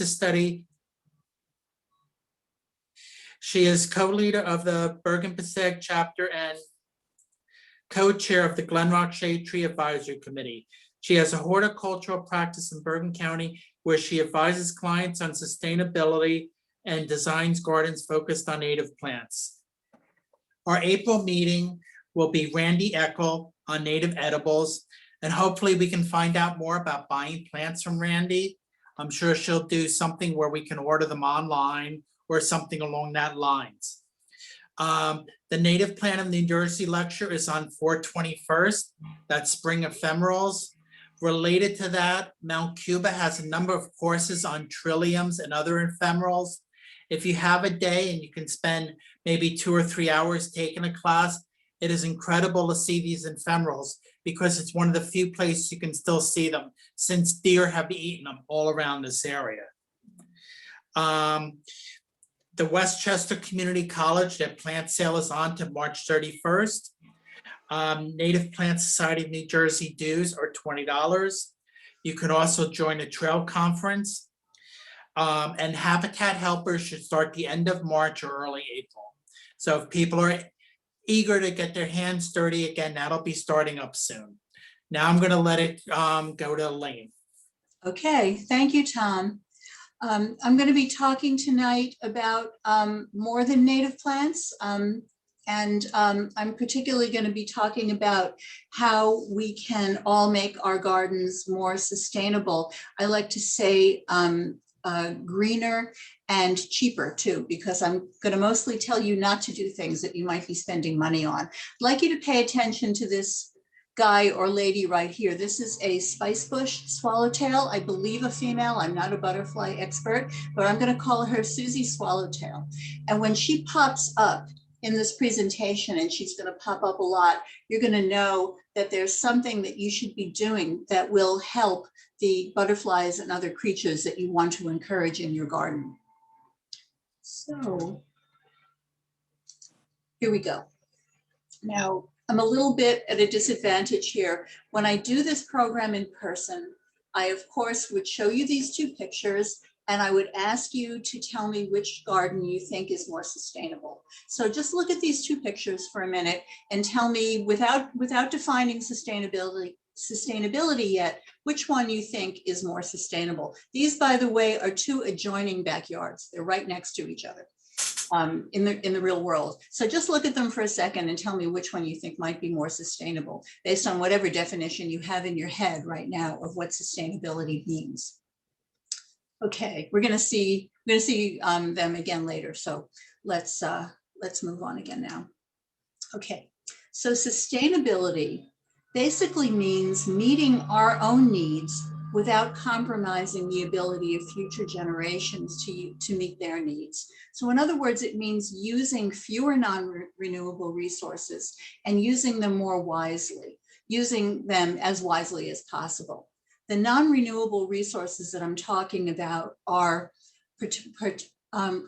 to study. She is co-leader of the Bergen Passaic chapter and co-chair of the Glenrock Shade Tree Advisory Committee. She has a horticultural practice in Bergen County where she advises clients on sustainability and designs gardens focused on native plants. Our April meeting will be Randy Eckel on native edibles, and hopefully we can find out more about buying plants from Randy. I'm sure she'll do something where we can order them online or something along that lines. The Native Plant of New Jersey lecture is on 4/21st. That's spring ephemerals. Related to that, Mount Cuba has a number of courses on trilliums and other ephemerals. If you have a day and you can spend maybe 2 or 3 hours taking a class, it is incredible to see these ephemerals because it's one of the few places you can still see them since deer have eaten them all around this area. The Westchester Community College, their plant sale is on to March 31st. Native Plant Society of New Jersey dues are $20. You can also join a trail conference. And Habitat Helpers should start the end of March or early April. So if people are eager to get their hands dirty again, that'll be starting up soon. Now I'm going to let it go to Elaine. Okay, thank you, Tom. I'm going to be talking tonight about more than native plants. I'm particularly going to be talking about how we can all make our gardens more sustainable. I like to say greener and cheaper too, because I'm going to mostly tell you not to do things that you might be spending money on. I'd like you to pay attention to this guy or lady right here. This is a spicebush swallowtail, I believe a female. I'm not a butterfly expert, but I'm going to call her Susie Swallowtail. And when she pops up in this presentation, and she's going to pop up a lot, you're going to know that there's something that you should be doing that will help the butterflies and other creatures that you want to encourage in your garden. So here we go. Now, I'm a little bit at a disadvantage here. When I do this program in person, I of course would show you these two pictures and I would ask you to tell me which garden you think is more sustainable. So just look at these two pictures for a minute and tell me without defining sustainability yet, which one you think is more sustainable. These, by the way, are two adjoining backyards. They're right next to each other. In the real world. So just look at them for a second and tell me which one you think might be more sustainable based on whatever definition you have in your head right now of what sustainability means. Okay, we're going to see them again later. So let's move on again now. Okay, so sustainability basically means meeting our own needs without compromising the ability of future generations to meet their needs. So in other words, it means using fewer non-renewable resources and using them more wisely, using them as wisely as possible. The non-renewable resources that I'm talking about are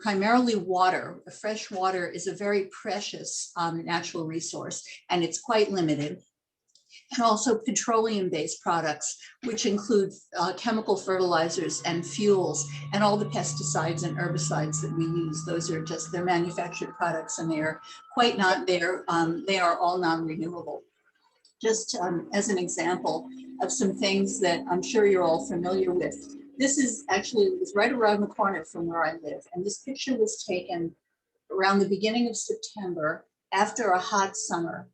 primarily water. Fresh water is a very precious natural resource, and it's quite limited. And also petroleum-based products, which include chemical fertilizers and fuels and all the pesticides and herbicides that we use. Those are just, they're manufactured products and they're quite not, they are all non-renewable. Just as an example of some things that I'm sure you're all familiar with. This is actually, it's right around the corner from where I live. And this picture was taken around the beginning of September after a hot summer.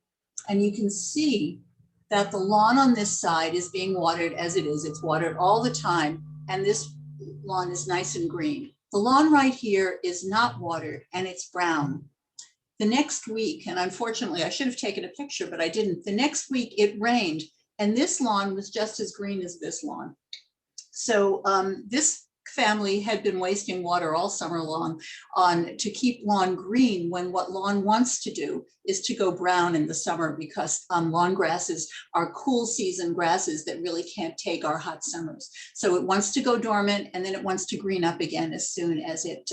And you can see that the lawn on this side is being watered as it is. It's watered all the time. And this lawn is nice and green. The lawn right here is not watered and it's brown. The next week, and unfortunately I should have taken a picture, but I didn't. The next week it rained and this lawn was just as green as this lawn. So this family had been wasting water all summer long to keep lawn green, when what lawn wants to do is to go brown in the summer, because lawn grasses are cool season grasses that really can't take our hot summers. So it wants to go dormant and then it wants to green up again as soon as it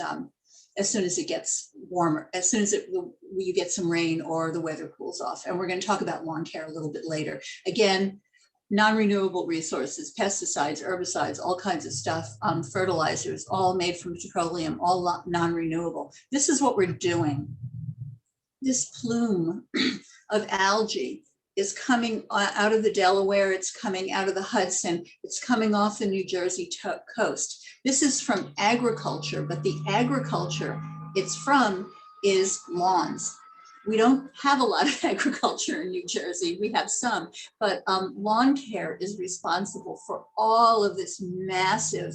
gets warmer, as soon as you get some rain or the weather cools off. And we're going to talk about lawn care a little bit later. Again, non-renewable resources, pesticides, herbicides, all kinds of stuff, fertilizers, all made from petroleum, all non-renewable. This is what we're doing. This plume of algae is coming out of the Delaware, it's coming out of the Hudson, it's coming off the New Jersey coast. This is from agriculture, but the agriculture it's from is lawns. We don't have a lot of agriculture in New Jersey. We have some, but lawn care is responsible for all of this massive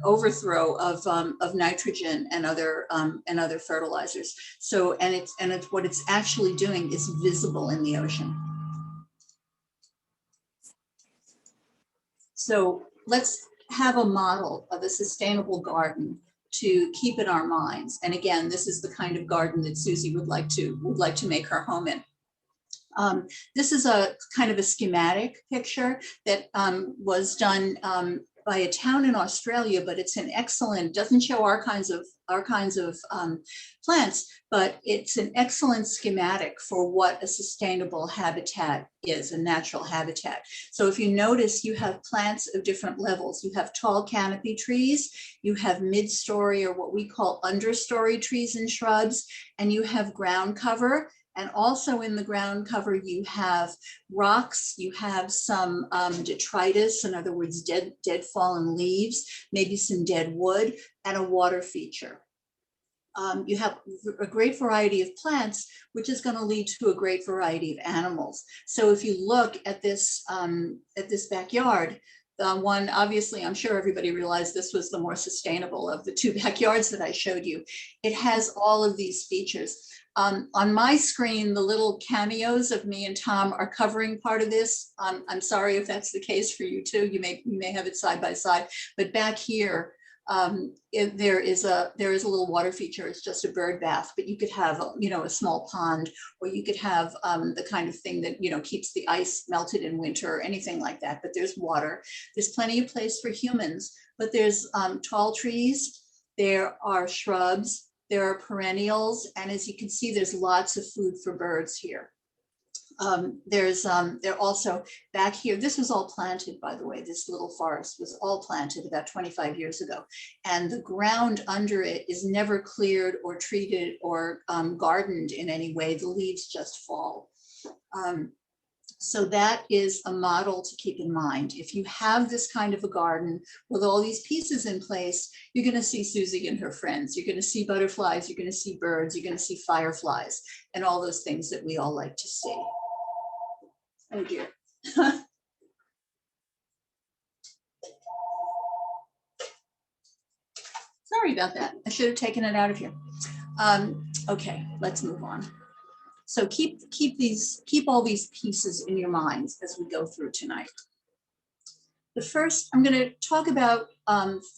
overthrow of nitrogen and other fertilizers. So, and it's what it's actually doing is visible in the ocean. So let's have a model of a sustainable garden to keep in our minds. And again, this is the kind of garden that Susie would like to make her home in. This is a kind of a schematic picture that was done by a town in Australia, but it's an excellent, doesn't show our kinds of plants, but it's an excellent schematic for what a sustainable habitat is, a natural habitat. So if you notice, you have plants of different levels. You have tall canopy trees, you have mid-story or what we call understory trees and shrubs, and you have ground cover. And also in the ground cover, you have rocks, you have some detritus, in other words, dead fallen leaves, maybe some dead wood, and a water feature. You have a great variety of plants, which is going to lead to a great variety of animals. So if you look at this backyard, one, obviously, I'm sure everybody realized this was the more sustainable of the two backyards that I showed you. It has all of these features. On my screen, the little cameos of me and Tom are covering part of this. I'm sorry if that's the case for you too. You may have it side by side, but back here, there is a little water feature. It's just a bird bath, but you could have a small pond, or you could have the kind of thing that keeps the ice melted in winter or anything like that. But there's water. There's plenty of place for humans, but there's tall trees. There are shrubs. There are perennials, and as you can see, there's lots of food for birds here. They're also back here. This was all planted, by the way. This little forest was all planted about 25 years ago, and the ground under it is never cleared or treated or gardened in any way. The leaves just fall. So that is a model to keep in mind. If you have this kind of a garden with all these pieces in place, you're going to see Susie and her friends. You're going to see butterflies, you're going to see birds, you're going to see fireflies, and all those things that we all like to see. Oh dear. Sorry about that. I should have taken it out of here. Okay, let's move on. So keep all these pieces in your minds as we go through tonight. The first, I'm going to talk about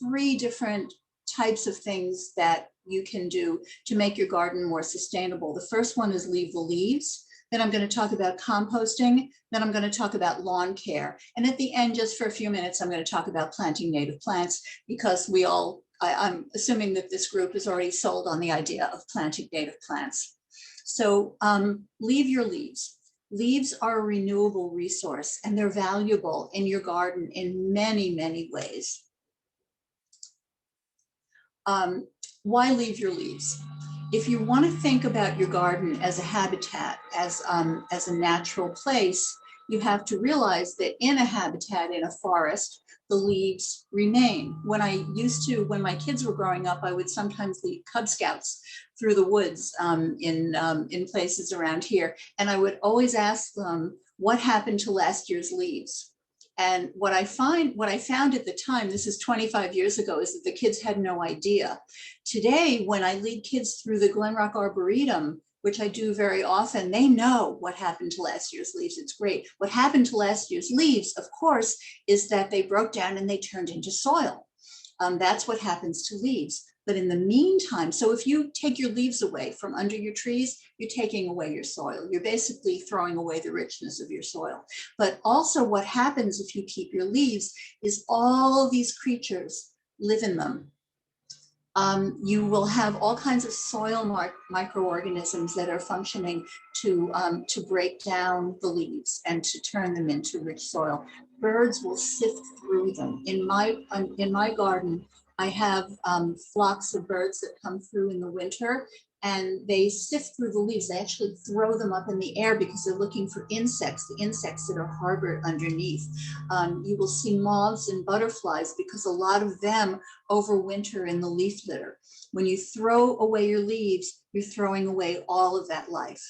3 different types of things that you can do to make your garden more sustainable. The first one is leave the leaves. Then I'm going to talk about composting. Then I'm going to talk about lawn care. And at the end, just for a few minutes, I'm going to talk about planting native plants, because I'm assuming that this group is already sold on the idea of planting native plants. So leave your leaves. Leaves are a renewable resource, and they're valuable in your garden in many, many ways. Why leave your leaves? If you want to think about your garden as a habitat, as a natural place, you have to realize that in a habitat, in a forest, the leaves remain. When my kids were growing up, I would sometimes lead Cub Scouts through the woods in places around here. And I would always ask them, what happened to last year's leaves? And what I found at the time, this is 25 years ago, is that the kids had no idea. Today, when I lead kids through the Glenrock Arboretum, which I do very often, they know what happened to last year's leaves. It's great. What happened to last year's leaves, of course, is that they broke down and they turned into soil. That's what happens to leaves. But in the meantime, so if you take your leaves away from under your trees, you're taking away your soil. You're basically throwing away the richness of your soil. But also what happens if you keep your leaves is all these creatures live in them. You will have all kinds of soil microorganisms that are functioning to break down the leaves and to turn them into rich soil. Birds will sift through them. In my garden, I have flocks of birds that come through in the winter, and they sift through the leaves. They actually throw them up in the air because they're looking for insects, the insects that are harbored underneath. You will see moths and butterflies because a lot of them overwinter in the leaf litter. When you throw away your leaves, you're throwing away all of that life.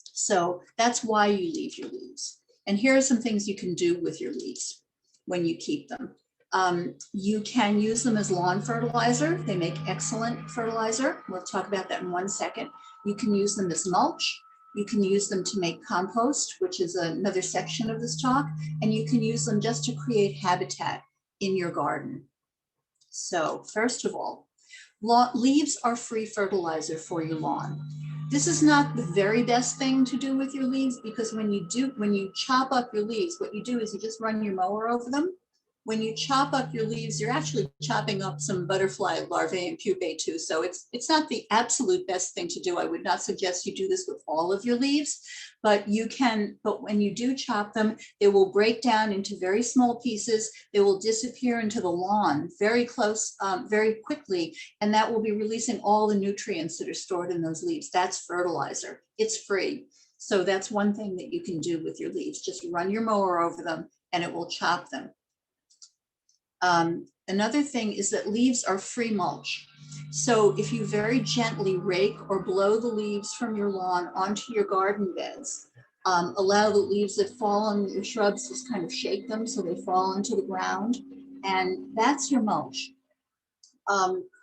So that's why you leave your leaves. And here are some things you can do with your leaves when you keep them. You can use them as lawn fertilizer. They make excellent fertilizer. We'll talk about that in 1 second. You can use them as mulch. You can use them to make compost, which is another section of this talk. And you can use them just to create habitat in your garden. So first of all, leaves are free fertilizer for your lawn. This is not the very best thing to do with your leaves, because when you chop up your leaves, what you do is you just run your mower over them. When you chop up your leaves, you're actually chopping up some butterfly larvae and pupae too. So it's not the absolute best thing to do. I would not suggest you do this with all of your leaves, but you can, but when you do chop them, they will break down into very small pieces. They will disappear into the lawn very close, very quickly, and that will be releasing all the nutrients that are stored in those leaves. That's fertilizer. It's free. So that's one thing that you can do with your leaves. Just run your mower over them and it will chop them. Another thing is that leaves are free mulch. So if you very gently rake or blow the leaves from your lawn onto your garden beds, allow the leaves that fall on your shrubs, just kind of shake them so they fall into the ground, and that's your mulch.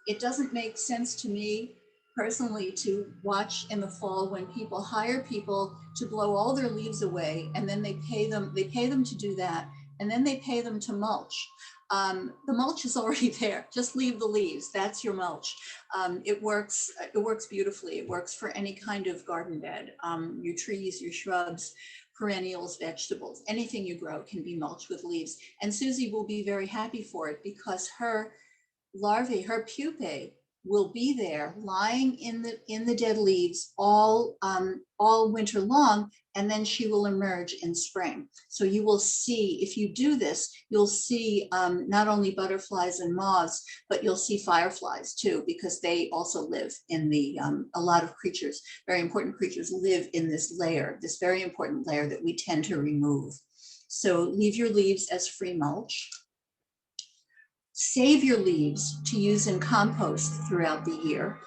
It doesn't make sense to me personally to watch in the fall when people hire people to blow all their leaves away, and then they pay them to do that, and then they pay them to mulch. The mulch is already there. Just leave the leaves. That's your mulch. It works beautifully. It works for any kind of garden bed. Your trees, your shrubs, perennials, vegetables, anything you grow can be mulched with leaves. And Susie will be very happy for it because her larvae, her pupae, will be there lying in the dead leaves all winter long, and then she will emerge in spring. So you will see, if you do this, you'll see not only butterflies and moths, but you'll see fireflies too, because they also live in the, a lot of creatures, very important creatures live in this layer, this very important layer that we tend to remove. So leave your leaves as free mulch. Save your leaves to use in compost throughout the year.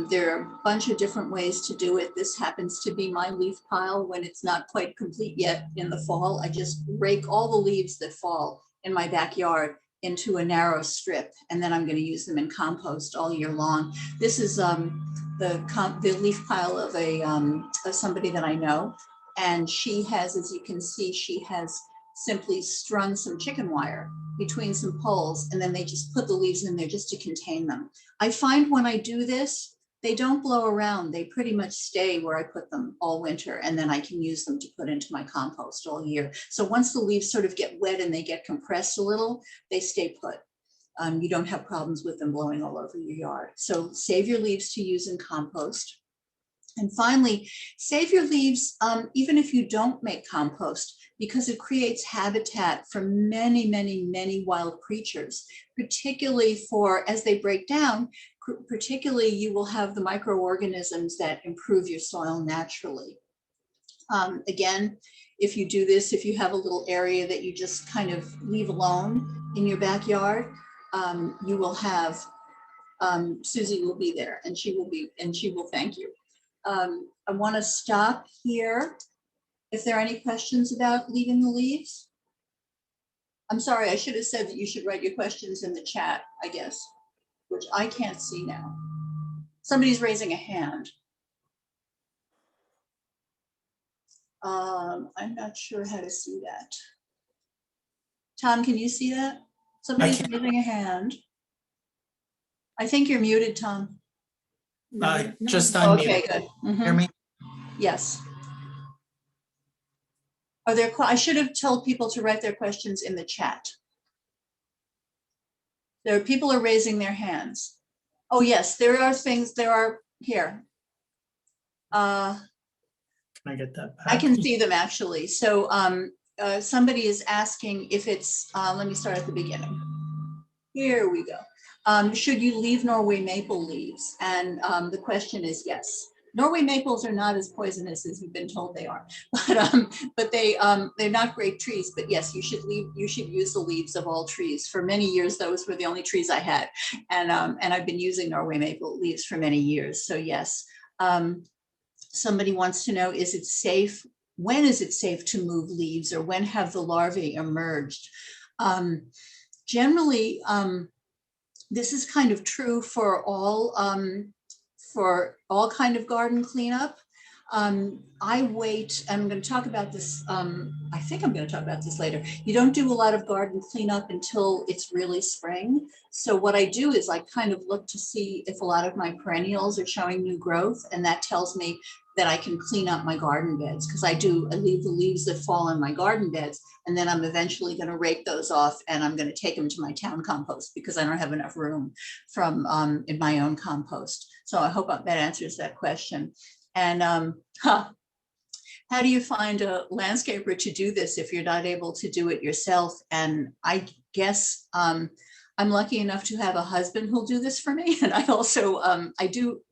There are a bunch of different ways to do it. This happens to be my leaf pile when it's not quite complete yet in the fall. I just rake all the leaves that fall in my backyard into a narrow strip, and then I'm going to use them in compost all year long. This is the leaf pile of somebody that I know, and she has, as you can see, she has simply strung some chicken wire between some poles, and then they just put the leaves in there just to contain them. I find when I do this, they don't blow around. They pretty much stay where I put them all winter, and then I can use them to put into my compost all year. So once the leaves sort of get wet and they get compressed a little, they stay put. You don't have problems with them blowing all over your yard. So save your leaves to use in compost. And finally, save your leaves even if you don't make compost, because it creates habitat for many, many, many wild creatures, particularly for, as they break down, particularly you will have the microorganisms that improve your soil naturally. Again, if you do this, if you have a little area that you just kind of leave alone in your backyard, you will have, Susie will be there, and she will thank you. I want to stop here. If there are any questions about leaving the leaves. I'm sorry, I should have said that you should write your questions in the chat, I guess, which I can't see now. Somebody's raising a hand. I'm not sure how to see that. Tom, can you see that? Somebody's raising a hand. I think you're muted, Tom. Just unmuted. Okay, good. Mm-hmm. Hear me? Yes. Are there, I should have told people to write their questions in the chat. People are raising their hands. Oh, yes, there are things, there are here. Can I get that back? I can see them actually. So somebody is asking if it's, let me start at the beginning. Here we go. Should you leave Norway maple leaves? And the question is yes. Norway maples are not as poisonous as you've been told they are, but they're not great trees. But yes, you should use the leaves of all trees. For many years, those were the only trees I had, and I've been using Norway maple leaves for many years. So yes. Somebody wants to know, is it safe? When is it safe to move leaves, or when have the larvae emerged? Generally, this is kind of true for all kind of garden cleanup. I wait, I'm going to talk about this. I think I'm going to talk about this later. You don't do a lot of garden cleanup until it's really spring. So what I do is I kind of look to see if a lot of my perennials are showing new growth, and that tells me that I can clean up my garden beds, because I leave the leaves that fall in my garden beds, and then I'm eventually going to rake those off, and I'm going to take them to my town compost because I don't have enough room from in my own compost. So I hope that answers that question. And how do you find a landscaper to do this if you're not able to do it yourself? And I guess I'm lucky enough to have a husband who'll do this for me. And I also,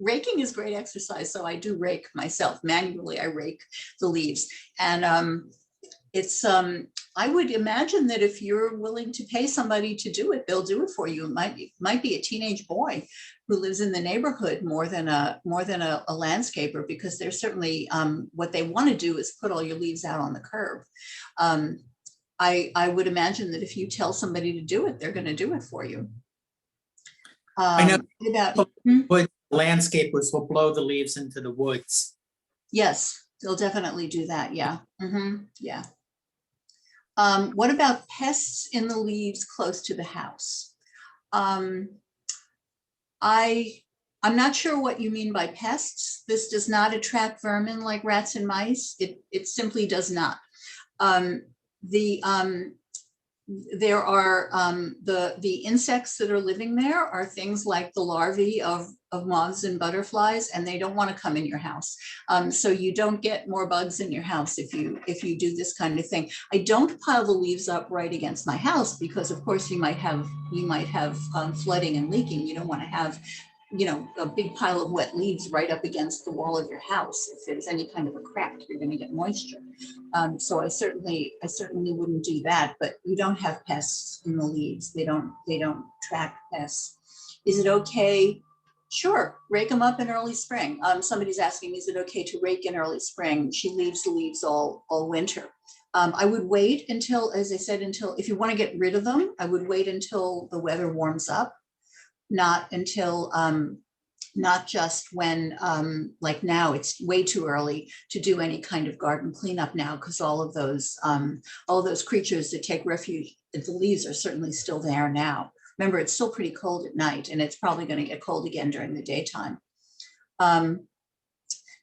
raking is great exercise. So I do rake myself manually. I rake the leaves. And I would imagine that if you're willing to pay somebody to do it, they'll do it for you. It might be a teenage boy who lives in the neighborhood more than a landscaper, because they're certainly, what they want to do is put all your leaves out on the curb. I would imagine that if you tell somebody to do it, they're going to do it for you. I know but landscapers will blow the leaves into the woods. Yes, they'll definitely do that. Yeah. Yeah. What about pests in the leaves close to the house? I'm not sure what you mean by pests. This does not attract vermin like rats and mice. It simply does not. There are the insects that are living there are things like the larvae of moths and butterflies, and they don't want to come in your house. So you don't get more bugs in your house if you do this kind of thing. I don't pile the leaves up right against my house, because of course you might have flooding and leaking. You don't want to have a big pile of wet leaves right up against the wall of your house. If there's any kind of a crack, you're going to get moisture. So I certainly wouldn't do that. But you don't have pests in the leaves. They don't track pests. Is it okay? Sure, rake them up in early spring. Somebody's asking, is it okay to rake in early spring? She leaves the leaves all winter. I would wait until, as I said, if you want to get rid of them, I would wait until the weather warms up. Not until, not just when, like now, it's way too early to do any kind of garden cleanup now, because all of those creatures that take refuge, the leaves are certainly still there now. Remember, it's still pretty cold at night, and it's probably going to get cold again during the daytime. Do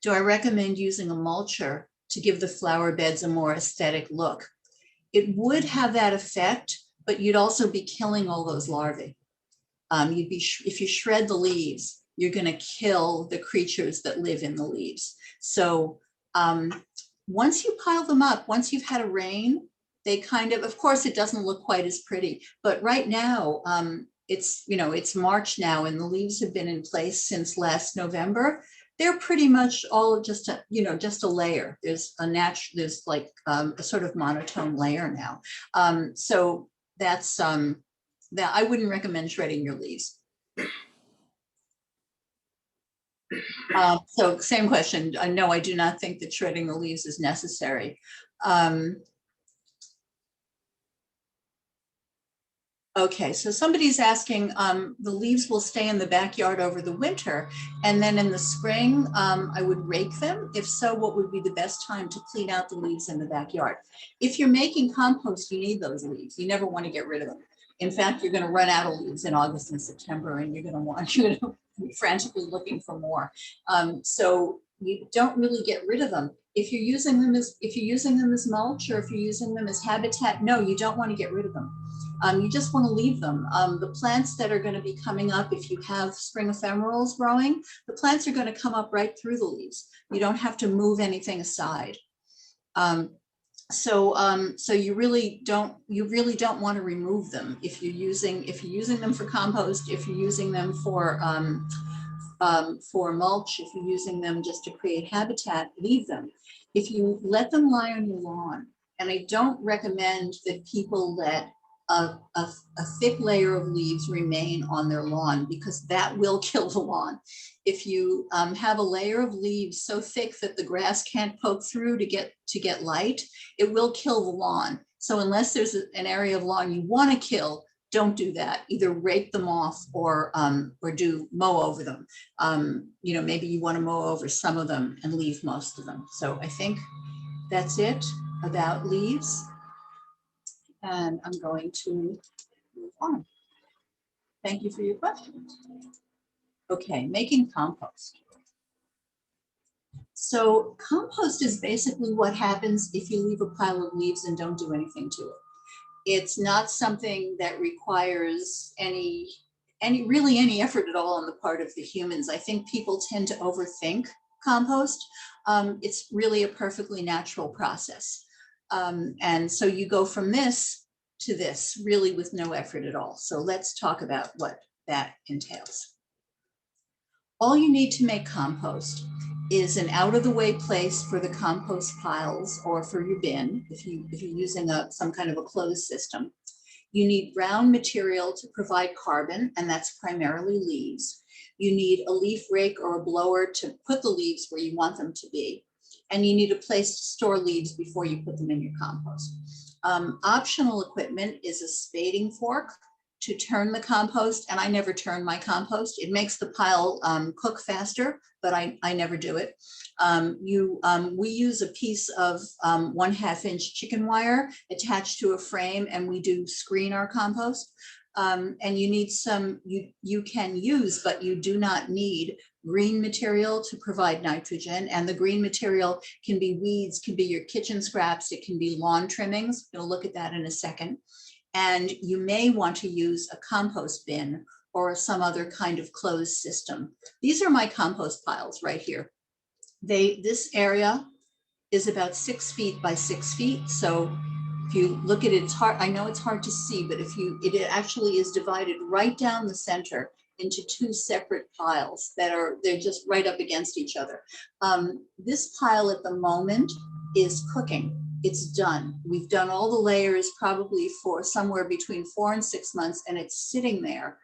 I recommend using a mulcher to give the flower beds a more aesthetic look? It would have that effect, but you'd also be killing all those larvae. If you shred the leaves, you're going to kill the creatures that live in the leaves. So once you pile them up, once you've had a rain, they of course, it doesn't look quite as pretty. But right now, it's March now, and the leaves have been in place since last November. They're pretty much all just a layer. There's like a sort of monotone layer now. So that's that I wouldn't recommend shredding your leaves. So same question. No, I do not think that shredding the leaves is necessary. Okay, so somebody's asking, the leaves will stay in the backyard over the winter, and then in the spring, I would rake them. If so, what would be the best time to clean out the leaves in the backyard? If you're making compost, you need those leaves. You never want to get rid of them. In fact, you're going to run out of leaves in August and September, and you're going to be frantically looking for more. So you don't really get rid of them. If you're using them as mulch, or if you're using them as habitat, no, you don't want to get rid of them. you just want to leave them. The plants that are going to be coming up, if you have spring ephemerals growing, the plants are going to come up right through the leaves. You don't have to move anything aside. So you really don't want to remove them if you're using them for compost, if you're using them for mulch, if you're using them just to create habitat, leave them. If you let them lie on your lawn, and I don't recommend that people let a thick layer of leaves remain on their lawn, because that will kill the lawn. If you have a layer of leaves so thick that the grass can't poke through to get light, it will kill the lawn. So unless there's an area of lawn you want to kill, don't do that. Either rake them off or do mow over them. You know, maybe you want to mow over some of them and leave most of them. So I think that's it about leaves. And I'm going to move on. Thank you for your questions. Okay, making compost. So compost is basically what happens if you leave a pile of leaves and don't do anything to it. It's not something that requires any effort at all on the part of the humans. I think people tend to overthink compost. It's really a perfectly natural process. And so you go from this to this, really with no effort at all. So let's talk about what that entails. All you need to make compost is an out-of-the-way place for the compost piles or for your bin, if you're using some kind of a closed system. You need brown material to provide carbon, and that's primarily leaves. You need a leaf rake or a blower to put the leaves where you want them to be. And you need a place to store leaves before you put them in your compost. Optional equipment is a spading fork to turn the compost, and I never turn my compost. It makes the pile cook faster, but I never do it. We use a piece of 1/2 inch chicken wire attached to a frame, and we do screen our compost. And you need you can use, but you do not need green material to provide nitrogen. And the green material can be weeds, can be your kitchen scraps, it can be lawn trimmings. We'll look at that in a second. And you may want to use a compost bin or some other kind of closed system. These are my compost piles right here. This area is about 6 feet by 6 feet. So if you look at it, it's hard. I know it's hard to see, but it actually is divided right down the center into 2 separate piles they're just right up against each other. This pile at the moment is cooking. It's done. We've done all the layers probably for somewhere between 4 and 6 months, and it's sitting there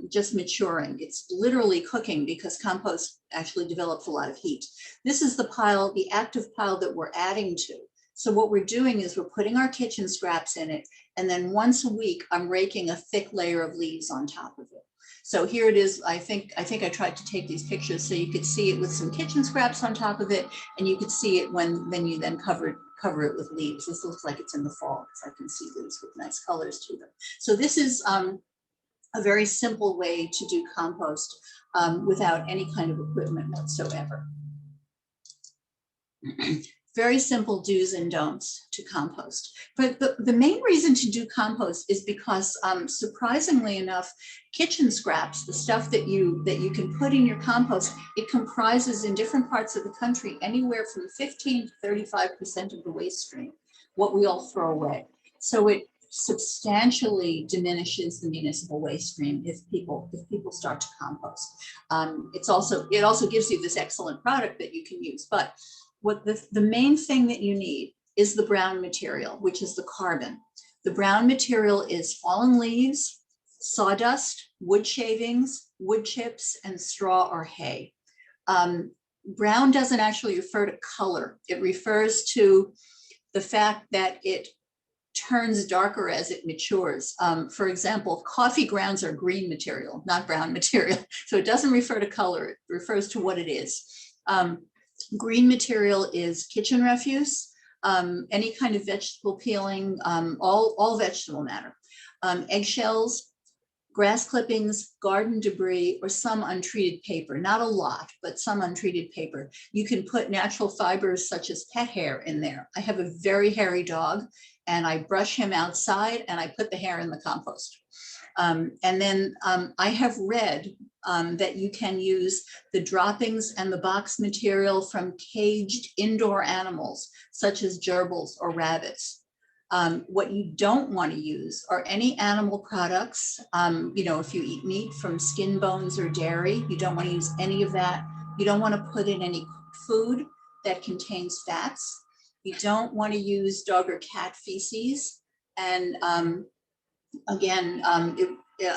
just maturing. It's literally cooking because compost actually develops a lot of heat. This is the pile, the active pile that we're adding to. So what we're doing is we're putting our kitchen scraps in it, and then once a week, I'm raking a thick layer of leaves on top of it. So here it is. I think I tried to take these pictures so you could see it with some kitchen scraps on top of it, and you could see it when you then cover it with leaves. This looks like it's in the fall because I can see leaves with nice colors to them. So this is a very simple way to do compost without any kind of equipment whatsoever. Very simple do's and don'ts to compost. But the main reason to do compost is because surprisingly enough, kitchen scraps, the stuff that you can put in your compost, it comprises in different parts of the country anywhere from 15 to 35% of the waste stream, what we all throw away. So it substantially diminishes the municipal waste stream if people start to compost. It also gives you this excellent product that you can use. But what the main thing that you need is the brown material, which is the carbon. The brown material is fallen leaves, sawdust, wood shavings, wood chips, and straw or hay. Brown doesn't actually refer to color. It refers to the fact that it turns darker as it matures. For example, coffee grounds are green material, not brown material. So it doesn't refer to color, it refers to what it is. Green material is kitchen refuse, any kind of vegetable peeling, all vegetable matter. Eggshells, grass clippings, garden debris, or some untreated paper. Not a lot, but some untreated paper. You can put natural fibers such as pet hair in there. I have a very hairy dog, and I brush him outside and I put the hair in the compost. And then I have read that you can use the droppings and the box material from caged indoor animals, such as gerbils or rabbits. What you don't want to use are any animal products. If you eat meat from skin, bones, or dairy, you don't want to use any of that. You don't want to put in any food that contains fats. You don't want to use dog or cat feces. And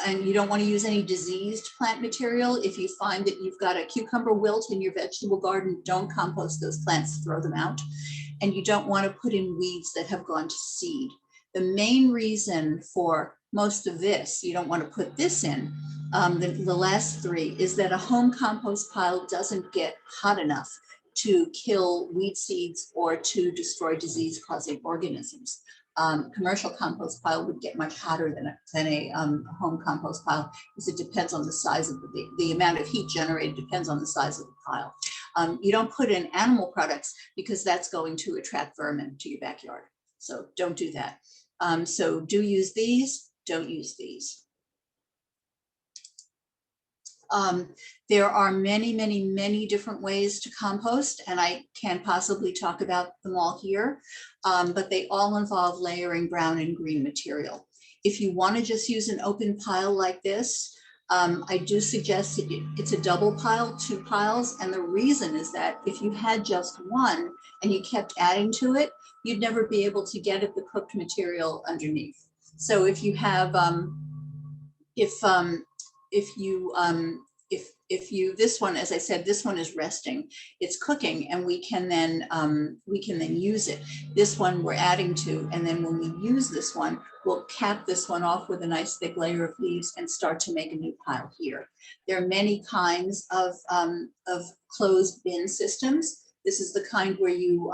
and you don't want to use any diseased plant material. If you find that you've got a cucumber wilt in your vegetable garden, don't compost those plants, throw them out. And you don't want to put in weeds that have gone to seed. The main reason for most of this, you don't want to put this in, the last three, is that a home compost pile doesn't get hot enough to kill weed seeds or to destroy disease-causing organisms. Commercial compost pile would get much hotter than a home compost pile, because it depends on the size of the amount of heat generated depends on the size of the pile. You don't put in animal products because that's going to attract vermin to your backyard. So don't do that. So do use these, don't use these. There are many, many, many different ways to compost, and I can't possibly talk about them all here, but they all involve layering brown and green material. If you want to just use an open pile like this, I do suggest that it's a double pile, 2 piles, and the reason is that if you had just one and you kept adding to it, you'd never be able to get at the cooked material underneath. So if you have, this one, as I said, this one is resting, it's cooking, and we can then use it. This one we're adding to, and then when we use this one, we'll cap this one off with a nice thick layer of leaves and start to make a new pile here. There are many kinds of closed bin systems. This is the kind where you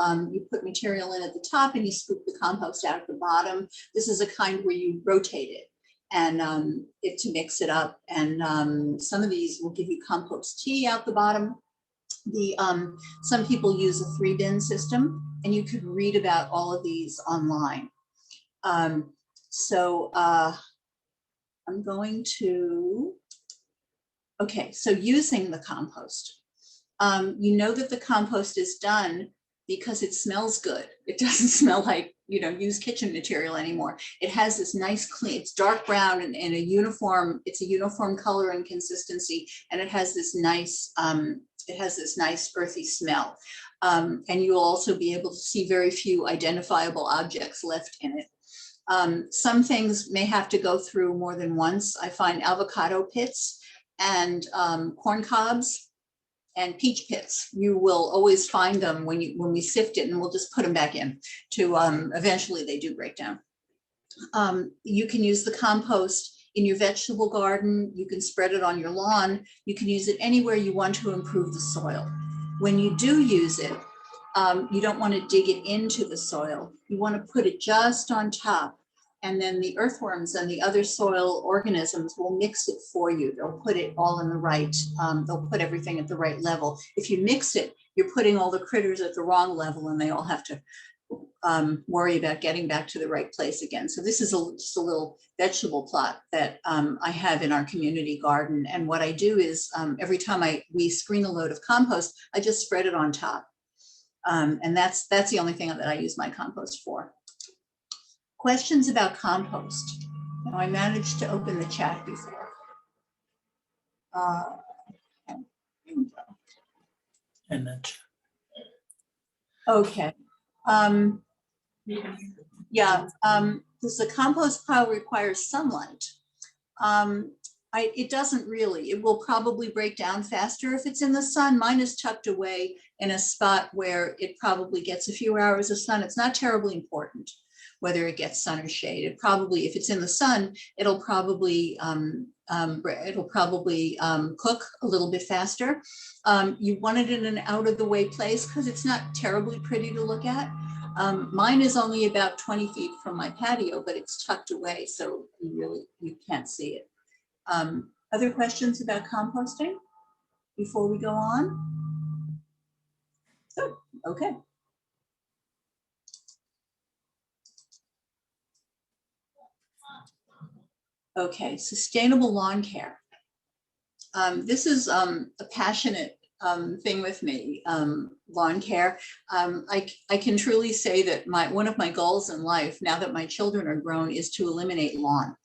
put material in at the top and you scoop the compost out at the bottom. This is a kind where you rotate it and to mix it up. And some of these will give you compost tea out the bottom. Some people use a 3-bin system, and you could read about all of these online. I'm going to, okay, so using the compost. You know that the compost is done because it smells good. It doesn't smell like, used kitchen material anymore. It has this nice clean, it's dark brown and a uniform color and consistency, and it has this nice earthy smell. And you'll also be able to see very few identifiable objects left in it. Some things may have to go through more than once. I find avocado pits and corn cobs and peach pits. You will always find them when we sift it, and we'll just put them back in to, eventually they do break down. You can use the compost in your vegetable garden. You can spread it on your lawn. You can use it anywhere you want to improve the soil. When you do use it, you don't want to dig it into the soil. You want to put it just on top, and then the earthworms and the other soil organisms will mix it for you. They'll put it all in the right, they'll put everything at the right level. If you mix it, you're putting all the critters at the wrong level, and they all have to worry about getting back to the right place again. So this is just a little vegetable plot that I have in our community garden. And what I do is every time we screen a load of compost, I just spread it on top. And that's the only thing that I use my compost for. Questions about compost? Now, I managed to open the chat before. And then Okay. Does the compost pile require sunlight? It doesn't really. It will probably break down faster if it's in the sun. Mine is tucked away in a spot where it probably gets a few hours of sun. It's not terribly important whether it gets sun or shade. It probably, if it's in the sun, it'll probably cook a little bit faster. You want it in an out of the way place because it's not terribly pretty to look at. Mine is only about 20 feet from my patio, but it's tucked away, so you can't see it. Other questions about composting before we go on? Good, okay. Okay, sustainable lawn care. This is a passionate thing with me, lawn care. I can truly say that one of my goals in life, now that my children are grown, is to eliminate lawn,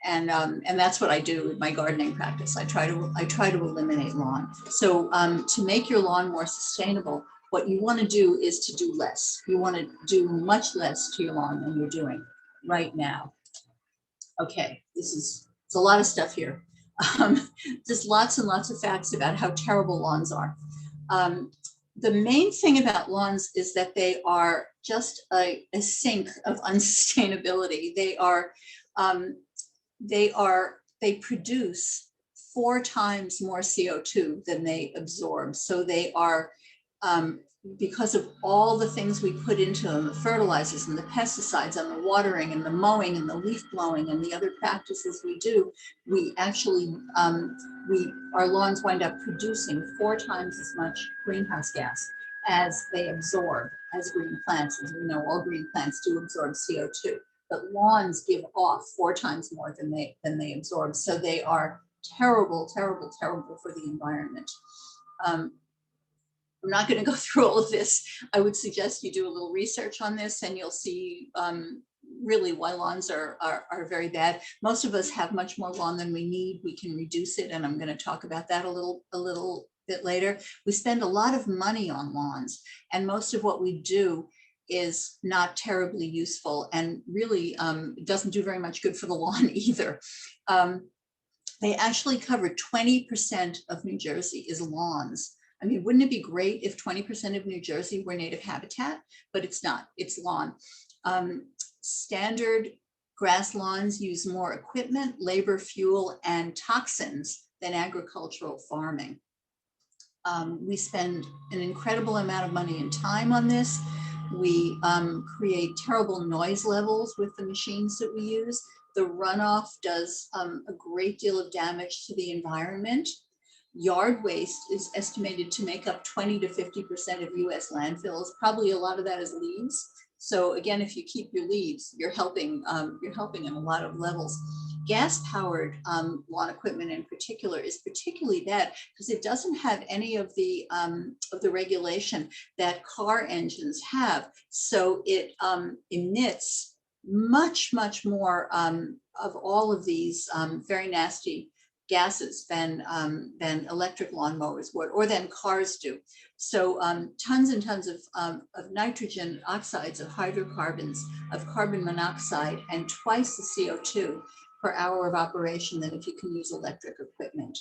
and that's what I do with my gardening practice. I try to eliminate lawn. So to make your lawn more sustainable, what you want to do is to do less. You want to do much less to your lawn than you're doing right now. Okay, it's a lot of stuff here. Just lots and lots of facts about how terrible lawns are. The main thing about lawns is that they are just a sink of unsustainability. They produce 4 times more CO2 than they absorb. So they are, because of all the things we put into them, the fertilizers and the pesticides and the watering and the mowing and the leaf blowing and the other practices we do, we actually, our lawns wind up producing 4 times as much greenhouse gas as they absorb as green plants. As we know, all green plants do absorb CO2, but lawns give off 4 times more than they absorb. So they are terrible, terrible, terrible for the environment. I'm not going to go through all of this. I would suggest you do a little research on this, and you'll see really why lawns are very bad. Most of us have much more lawn than we need. We can reduce it, and I'm going to talk about that a little bit later. We spend a lot of money on lawns, and most of what we do is not terribly useful, and really doesn't do very much good for the lawn either. They actually cover 20% of New Jersey is lawns. I mean, wouldn't it be great if 20% of New Jersey were native habitat? But it's not, it's lawn. Standard grass lawns use more equipment, labor, fuel, and toxins than agricultural farming. We spend an incredible amount of money and time on this. We create terrible noise levels with the machines that we use. The runoff does a great deal of damage to the environment. Yard waste is estimated to make up 20 to 50% of US landfills. Probably a lot of that is leaves. So again, if you keep your leaves, you're helping in a lot of levels. Gas-powered lawn equipment in particular is particularly bad because it doesn't have any of the regulation that car engines have. So it emits much more of all of these very nasty gases than electric lawnmowers would, or than cars do. So tons and tons of nitrogen oxides, of hydrocarbons, of carbon monoxide, and twice the CO2 per hour of operation than if you can use electric equipment.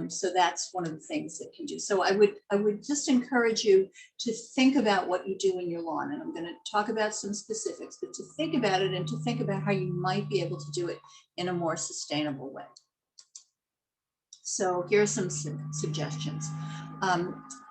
So that's one of the things that can do. So I would just encourage you to think about what you do in your lawn, and I'm going to talk about some specifics, but to think about it and to think about how you might be able to do it in a more sustainable way. So here are some suggestions.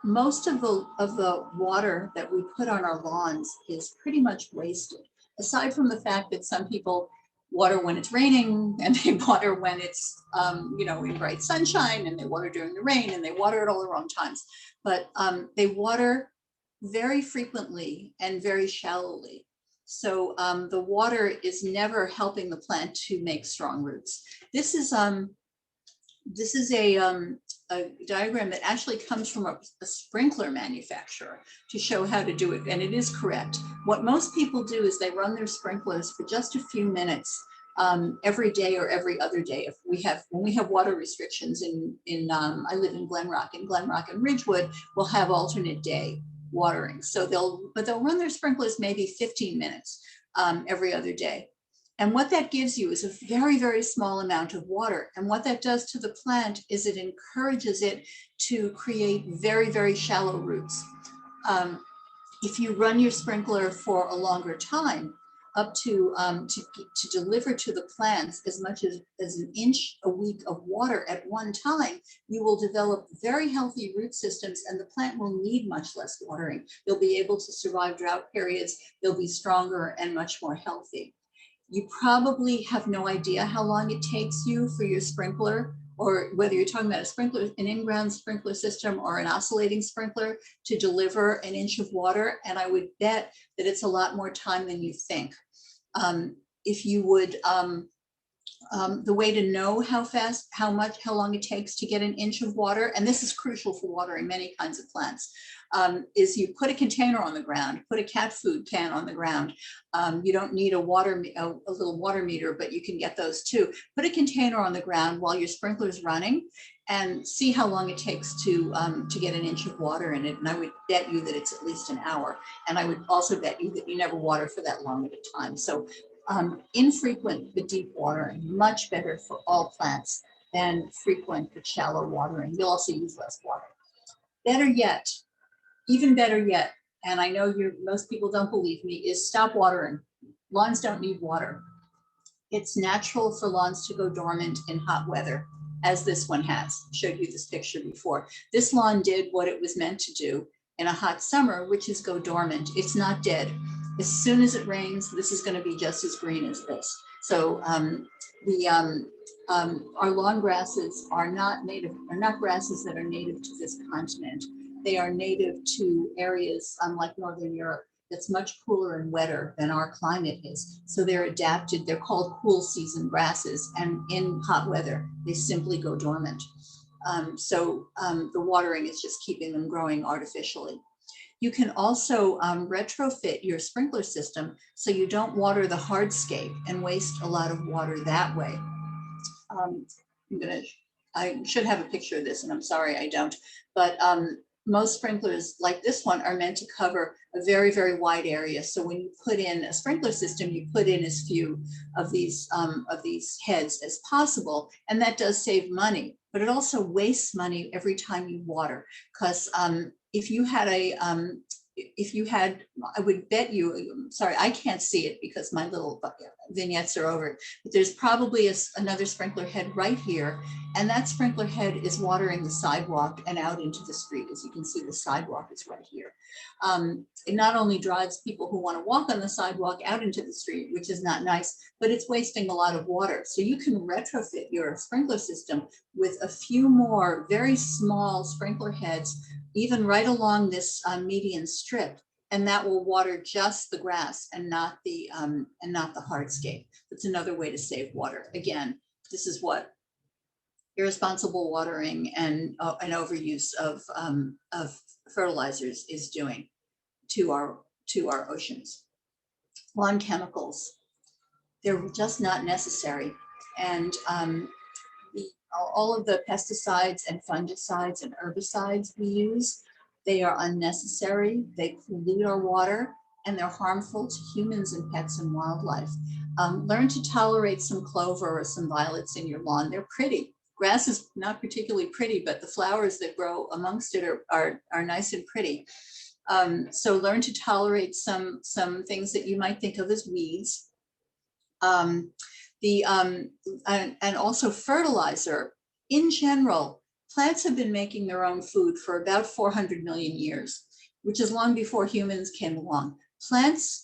Most of the water that we put on our lawns is pretty much wasted, aside from the fact that some people water when it's raining, and they water when it's in bright sunshine, and they water during the rain, and they water at all the wrong times. But they water very frequently and very shallowly. So the water is never helping the plant to make strong roots. This is a diagram that actually comes from a sprinkler manufacturer to show how to do it, and it is correct. What most people do is they run their sprinklers for just a few minutes every day or every other day. When we have water restrictions I live in Glenrock and Ridgewood, we'll have alternate day watering. So they'll run their sprinklers maybe 15 minutes every other day. And what that gives you is a very, very small amount of water. And what that does to the plant is it encourages it to create very, very shallow roots. If you run your sprinkler for a longer time, up to deliver to the plants as much as an inch a week of water at one time, you will develop very healthy root systems, and the plant will need much less watering. They'll be able to survive drought periods. They'll be stronger and much more healthy. You probably have no idea how long it takes you for your sprinkler, or whether you're talking about a sprinkler, an in-ground sprinkler system or an oscillating sprinkler, to deliver an inch of water. And I would bet that it's a lot more time than you think. If you would, the way to know how long it takes to get an inch of water, and this is crucial for watering many kinds of plants, is you put a container on the ground, put a cat food can on the ground. You don't need a little water meter, but you can get those too. Put a container on the ground while your sprinkler is running and see how long it takes to get an inch of water in it. And I would bet you that it's at least an hour. And I would also bet you that you never water for that long at a time. So infrequent but deep watering, much better for all plants than frequent but shallow watering. You'll also use less water. Better yet, even better yet, and I know most people don't believe me, is stop watering. Lawns don't need water. It's natural for lawns to go dormant in hot weather, as this one has. Showed you this picture before. This lawn did what it was meant to do in a hot summer, which is go dormant. It's not dead. As soon as it rains, this is going to be just as green as this. So our lawn grasses are not grasses that are native to this continent. They are native to areas like Northern Europe that's much cooler and wetter than our climate is. So they're adapted. They're called cool season grasses, and in hot weather, they simply go dormant. The watering is just keeping them growing artificially. You can also retrofit your sprinkler system so you don't water the hardscape and waste a lot of water that way. I should have a picture of this, and I'm sorry I don't, but most sprinklers like this one are meant to cover a very, very wide area. So when you put in a sprinkler system, you put in as few of these heads as possible, and that does save money, but it also wastes money every time you water, because if you had, I would bet you, sorry, I can't see it because my little vignettes are over, but there's probably another sprinkler head right here. And that sprinkler head is watering the sidewalk and out into the street. As you can see, the sidewalk is right here. It not only drives people who want to walk on the sidewalk out into the street, which is not nice, but it's wasting a lot of water. So you can retrofit your sprinkler system with a few more very small sprinkler heads, even right along this median strip, and that will water just the grass and not the hardscape. That's another way to save water. Again, this is what irresponsible watering and an overuse of fertilizers is doing to our oceans. Lawn chemicals, they're just not necessary, and all of the pesticides and fungicides and herbicides we use, they are unnecessary. They pollute our water, and they're harmful to humans and pets and wildlife. Learn to tolerate some clover or some violets in your lawn. They're pretty. Grass is not particularly pretty, but the flowers that grow amongst it are nice and pretty. So learn to tolerate some things that you might think of as weeds. And also fertilizer. In general, plants have been making their own food for about 400 million years, which is long before humans came along. Plants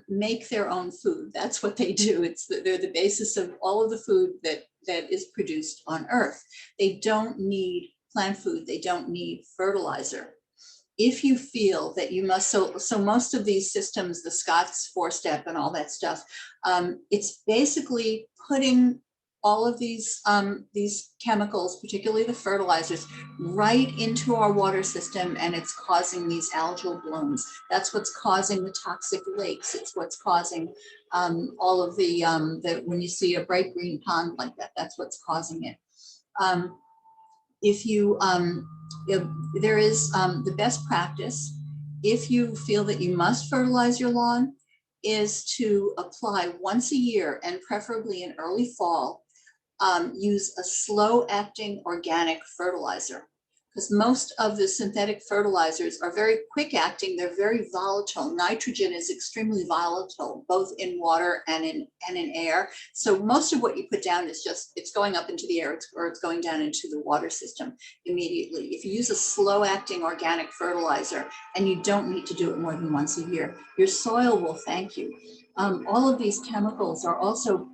make their own food. That's what they do. They're the basis of all of the food that is produced on Earth. They don't need plant food. They don't need fertilizer. If you feel that you must, so most of these systems, the Scott's 4-step and all that stuff, it's basically putting all of these chemicals, particularly the fertilizers, right into our water system, and it's causing these algal blooms. That's what's causing the toxic lakes. It's what's causing all of the when you see a bright green pond like that, that's what's causing it. There is the best practice, if you feel that you must fertilize your lawn, is to apply once a year, and preferably in early fall, use a slow-acting organic fertilizer, because most of the synthetic fertilizers are very quick-acting. They're very volatile. Nitrogen is extremely volatile, both in water and in air. So most of what you put down is just, it's going up into the air, or it's going down into the water system immediately. If you use a slow-acting organic fertilizer, and you don't need to do it more than once a year, your soil will thank you. All of these chemicals are also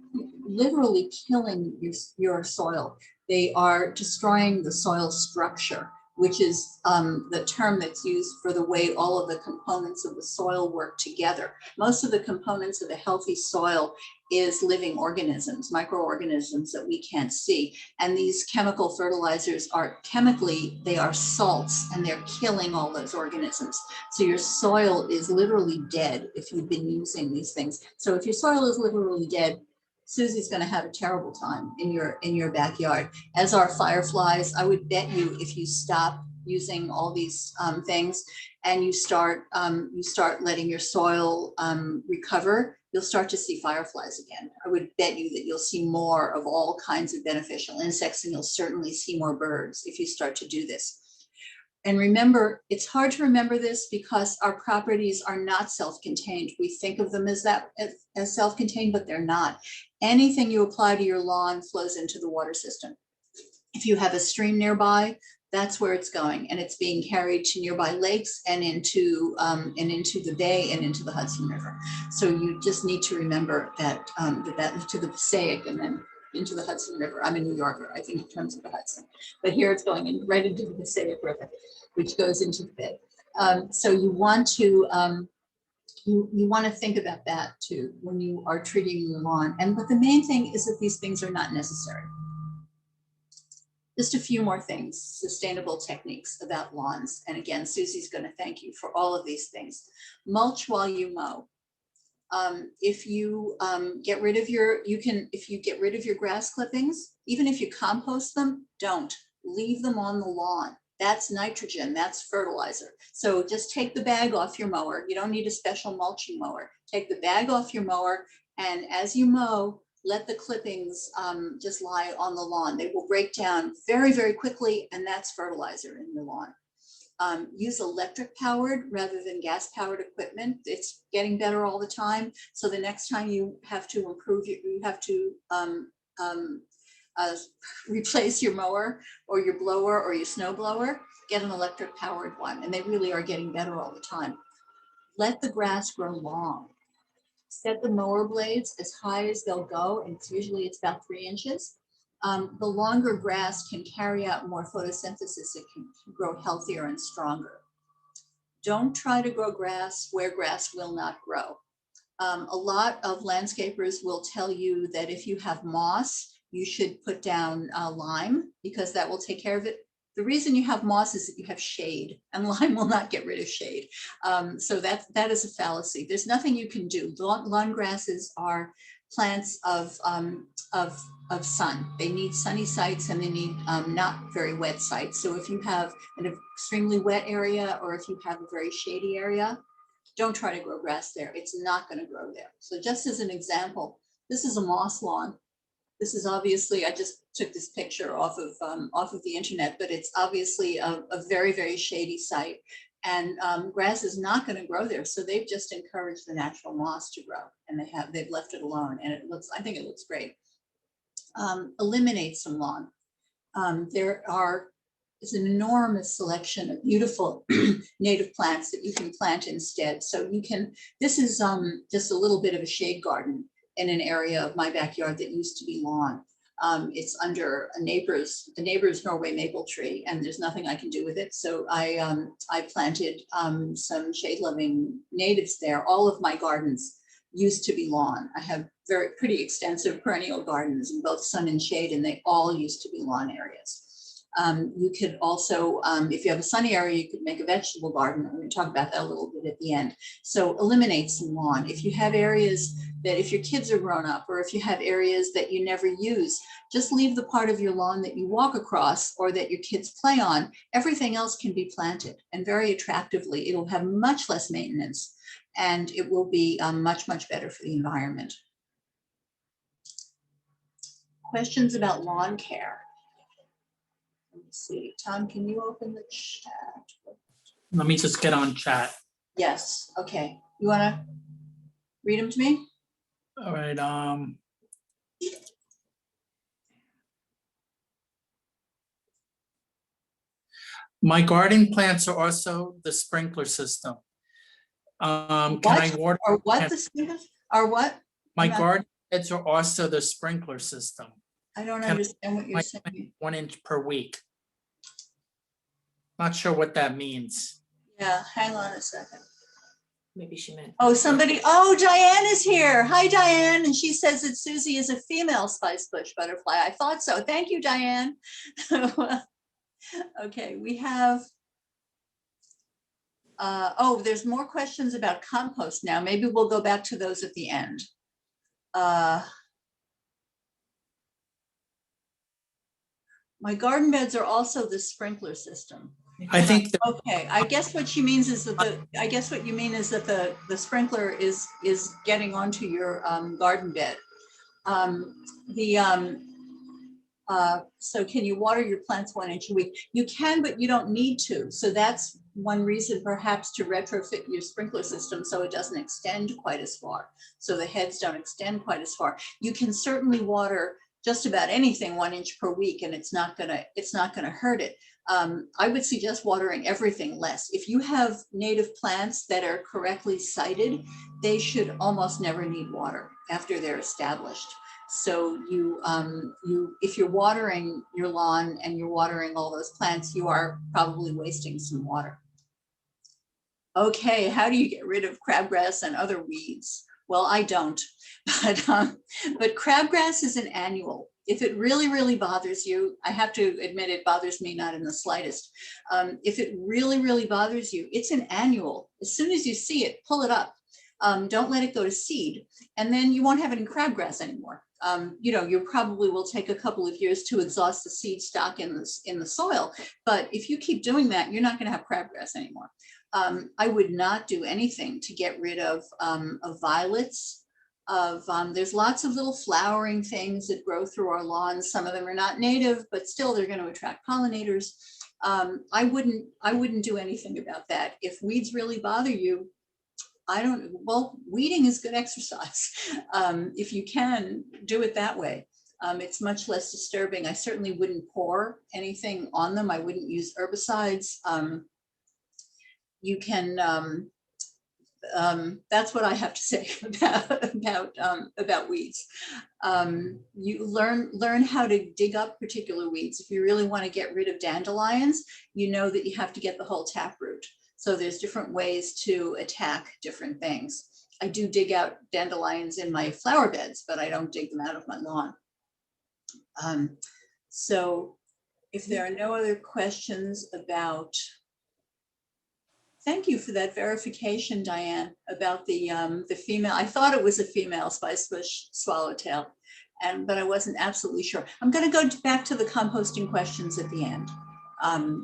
literally killing your soil. They are destroying the soil structure, which is the term that's used for the way all of the components of the soil work together. Most of the components of a healthy soil is living organisms, microorganisms that we can't see. And these chemical fertilizers are chemically, they are salts, and they're killing all those organisms. So your soil is literally dead if you've been using these things. So if your soil is literally dead, Susie's going to have a terrible time in your backyard, as are fireflies. I would bet you if you stop using all these things and you start letting your soil recover, you'll start to see fireflies again. I would bet you that you'll see more of all kinds of beneficial insects, and you'll certainly see more birds if you start to do this. And remember, it's hard to remember this because our properties are not self-contained. We think of them as self-contained, but they're not. Anything you apply to your lawn flows into the water system. If you have a stream nearby, that's where it's going, and it's being carried to nearby lakes and into the bay and into the Hudson River. So you just need to remember that that to the Passaic and then into the Hudson River. I'm a New Yorker, I think in terms of the Hudson, but here it's going in right into the Passaic River, which goes into the bay. So you want to you want to think about that too when you are treating your lawn. But the main thing is that these things are not necessary. Just a few more things, sustainable techniques about lawns. And again, Susie's going to thank you for all of these things. Mulch while you mow. If you get rid of your grass clippings, even if you compost them, don't leave them on the lawn. That's nitrogen, that's fertilizer. So just take the bag off your mower. You don't need a special mulching mower. Take the bag off your mower, and as you mow, let the clippings just lie on the lawn. They will break down very, very quickly, and that's fertilizer in the lawn. Use electric powered rather than gas powered equipment. It's getting better all the time. So the next time you have to replace your mower or your blower or your snow blower, get an electric powered one. And they really are getting better all the time. Let the grass grow long. Set the mower blades as high as they'll go, and it's about 3 inches. The longer grass can carry out more photosynthesis. It can grow healthier and stronger. Don't try to grow grass where grass will not grow. A lot of landscapers will tell you that if you have moss, you should put down lime because that will take care of it. The reason you have moss is that you have shade, and lime will not get rid of shade. So that is a fallacy. There's nothing you can do. Lawn grasses are plants of sun. They need sunny sites, and they need not very wet sites. So if you have an extremely wet area, or if you have a very shady area, don't try to grow grass there. It's not going to grow there. So just as an example, this is a moss lawn. This is obviously, I just took this picture off of the internet, but it's obviously a very, very shady site, and grass is not going to grow there. So they've just encouraged the natural moss to grow, and they've left it alone, and I think it looks great. Eliminate some lawn. It's an enormous selection of beautiful native plants that you can plant instead. So this is just a little bit of a shade garden in an area of my backyard that used to be lawn. It's under a neighbor's Norway maple tree, and there's nothing I can do with it. So I planted some shade-loving natives there. All of my gardens used to be lawn. I have pretty extensive perennial gardens in both sun and shade, and they all used to be lawn areas. You could also, if you have a sunny area, you could make a vegetable garden. We're going to talk about that a little bit at the end. So eliminate some lawn. If you have areas that, if your kids are grown up, or if you have areas that you never use, just leave the part of your lawn that you walk across or that your kids play on. Everything else can be planted, and very attractively. It'll have much less maintenance, and it will be much, much better for the environment. Questions about lawn care? Let's see, Tom, can you open the chat? Let me just get on chat. Yes, okay. You wanna read them to me? All right. My garden plants are also the sprinkler system. Can I water? Or what the sprinkler? Are what? My I'm not- garden beds are also the sprinkler system, I don't Can- understand what you're my- saying. 1 inch per week. Not sure what that means. Yeah, hang on a second. Maybe she meant. Oh, somebody, oh, Diane is here. Hi, Diane. And she says that Susie is a female spice bush butterfly. I thought so. Thank you, Diane. Okay, we have, oh, there's more questions about compost now. Maybe we'll go back to those at the end. My garden beds are also the sprinkler system. I think that Okay, I guess what she means is that what you mean is that the sprinkler is getting onto your garden bed. So can you water your plants 1 inch a week? You can, but you don't need to. So that's one reason perhaps to retrofit your sprinkler system so it doesn't extend quite as far. So the heads don't extend quite as far. You can certainly water just about anything 1 inch per week, and it's not gonna hurt it. I would suggest watering everything less. If you have native plants that are correctly sited, they should almost never need water after they're established. So if you're watering your lawn and you're watering all those plants, you are probably wasting some water. Okay, how do you get rid of crabgrass and other weeds? Well, I don't, but crabgrass is an annual. If it really, really bothers you, I have to admit it bothers me not in the slightest. If it really, really bothers you, it's an annual. As soon as you see it, pull it up. Don't let it go to seed, and then you won't have any crabgrass anymore. You know, you probably will take a couple of years to exhaust the seed stock in the soil, but if you keep doing that, you're not going to have crabgrass anymore. I would not do anything to get rid of violets. There's lots of little flowering things that grow through our lawns. Some of them are not native, but still they're going to attract pollinators. I wouldn't do anything about that. If weeds really bother you, well, weeding is good exercise. If you can, do it that way. It's much less disturbing. I certainly wouldn't pour anything on them. I wouldn't use herbicides. You can, that's what I have to say about weeds. You learn how to dig up particular weeds. If you really want to get rid of dandelions, you know that you have to get the whole taproot. So there's different ways to attack different things. I do dig out dandelions in my flower beds, but I don't dig them out of my lawn. So if there are no other questions about, thank you for that verification, Diane, about the female. I thought it was a female spice bush swallowtail, but I wasn't absolutely sure. I'm going to go back to the composting questions at the end.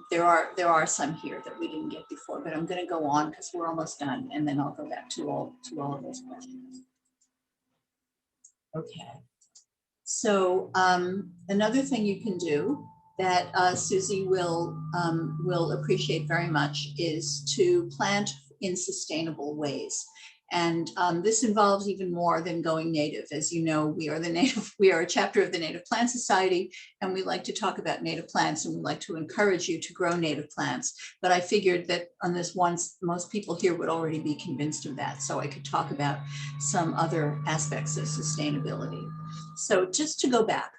There are some here that we didn't get before, but I'm going to go on because we're almost done, and then I'll go back to all of those questions. Okay. So another thing you can do that Susie will appreciate very much is to plant in sustainable ways. And this involves even more than going native. As you know, we are a chapter of the Native Plant Society, and we like to talk about native plants, and we like to encourage you to grow native plants. But I figured that on this once, most people here would already be convinced of that, so I could talk about some other aspects of sustainability. So just to go back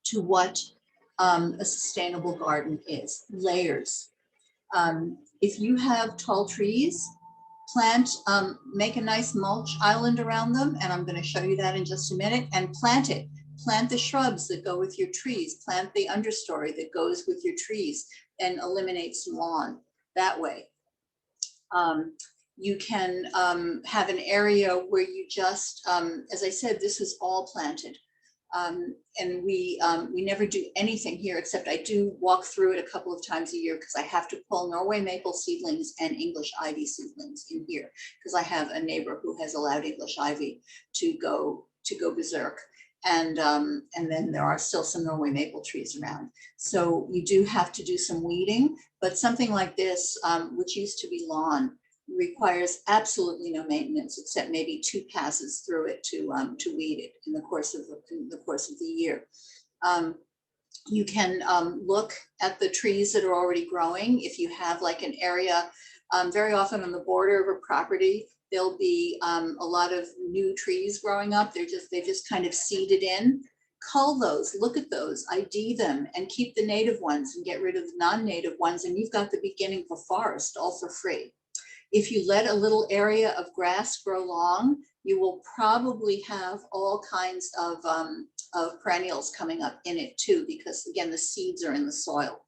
to what a sustainable garden is, layers. If you have tall trees, make a nice mulch island around them, and I'm going to show you that in just a minute, and plant it. Plant the shrubs that go with your trees, plant the understory that goes with your trees, and eliminate some lawn that way. You can have an area where you just, as I said, this is all planted. And we never do anything here, except I do walk through it a couple of times a year because I have to pull Norway maple seedlings and English ivy seedlings in here because I have a neighbor who has allowed English ivy to go berserk. And then there are still some Norway maple trees around. So you do have to do some weeding, but something like this, which used to be lawn, requires absolutely no maintenance except maybe 2 passes through it to weed it in the course of the year. You can look at the trees that are already growing. If you have like an area, very often on the border of a property, There'll be a lot of new trees growing up. They just kind of seeded in. Cull those, look at those, ID them, and keep the native ones and get rid of the non-native ones. And you've got the beginning of a forest all for free. If you let a little area of grass grow long, you will probably have all kinds of perennials coming up in it too, because again, the seeds are in the soil.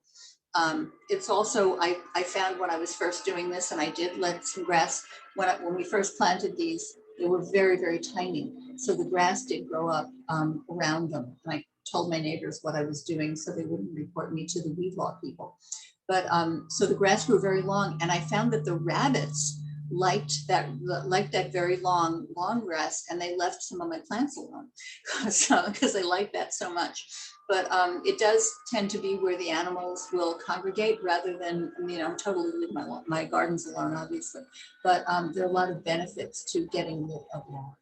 It's also, I found when I was first doing this, and I did let some grass, when we first planted these, they were very, very tiny. So the grass did grow up around them. And I told my neighbors what I was doing so they wouldn't report me to the weed law people. But so the grass grew very long, and I found that the rabbits liked that very long grass, and they left some of my plants alone because they like that so much. But it does tend to be where the animals will congregate rather than, totally leave my gardens alone, obviously. But there are a lot of benefits to getting rid of lawn.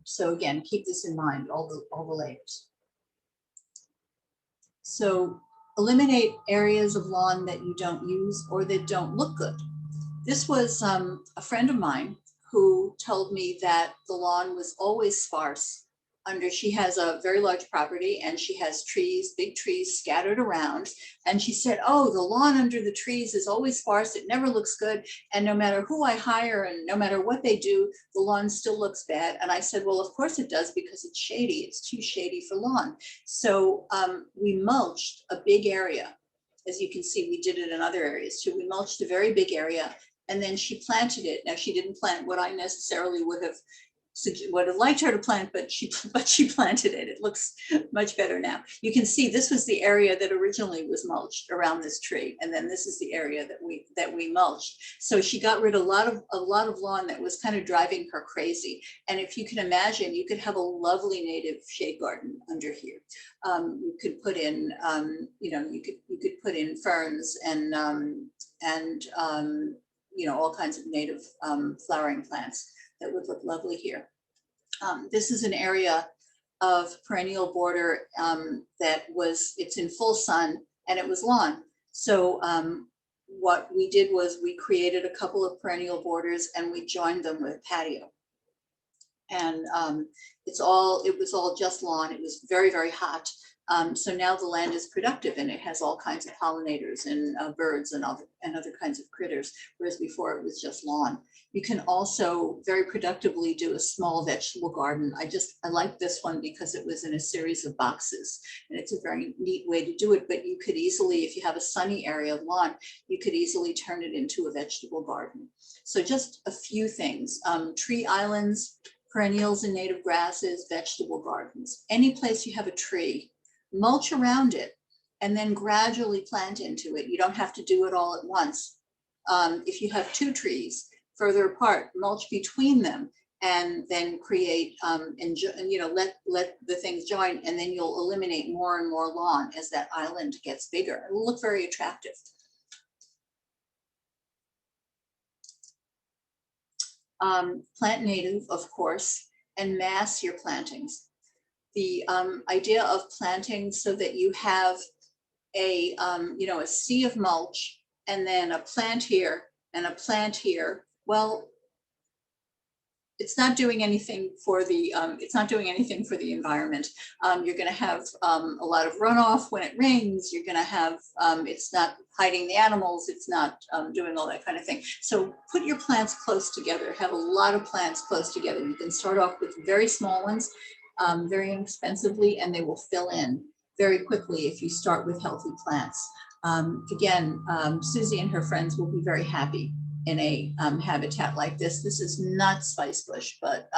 So again, keep this in mind, all the layers. So eliminate areas of lawn that you don't use or that don't look good. This was a friend of mine who told me that the lawn was always sparse. She has a very large property, and she has trees, big trees scattered around. And she said, oh, the lawn under the trees is always sparse. It never looks good. And no matter who I hire and no matter what they do, the lawn still looks bad. And I said, well, of course it does, because it's shady. It's too shady for lawn. So we mulched a big area. As you can see, we did it in other areas too. We mulched a very big area, and then she planted it. Now, she didn't plant what I necessarily would have liked her to plant, but she planted it. It looks much better now. You can see this was the area that originally was mulched around this tree, and then this is the area that we mulched. So she got rid of a lot of lawn that was kind of driving her crazy. And if you can imagine, you could have a lovely native shade garden under here. You could put in, you could put in ferns and all kinds of native flowering plants that would look lovely here. This is an area of perennial border it's in full sun, and it was lawn. So what we did was we created a couple of perennial borders, and we joined them with patio. And it was all just lawn. It was very, very hot. So now the land is productive, and it has all kinds of pollinators and birds and other kinds of critters, whereas before it was just lawn. You can also very productively do a small vegetable garden. I like this one because it was in a series of boxes, and it's a very neat way to do it. But you could easily, if you have a sunny area of lawn, you could easily turn it into a vegetable garden. So just a few things: tree islands, perennials and native grasses, vegetable gardens. Any place you have a tree, mulch around it, and then gradually plant into it. You don't have to do it all at once. If you have two trees further apart, mulch between them, and then create let the things join, and then you'll eliminate more and more lawn as that island gets bigger. It will look very attractive. Plant native, of course, and mass your plantings. The idea of planting so that you have a sea of mulch, and then a plant here and a plant here. Well, it's not doing anything for the environment. You're going to have a lot of runoff when it rains. You're going to have it's not hiding the animals. It's not doing all that kind of thing. So put your plants close together. Have a lot of plants close together. You can start off with very small ones, very inexpensively, and they will fill in very quickly if you start with healthy plants. Again, Susie and her friends will be very happy in a habitat like this. This is not spice bush, but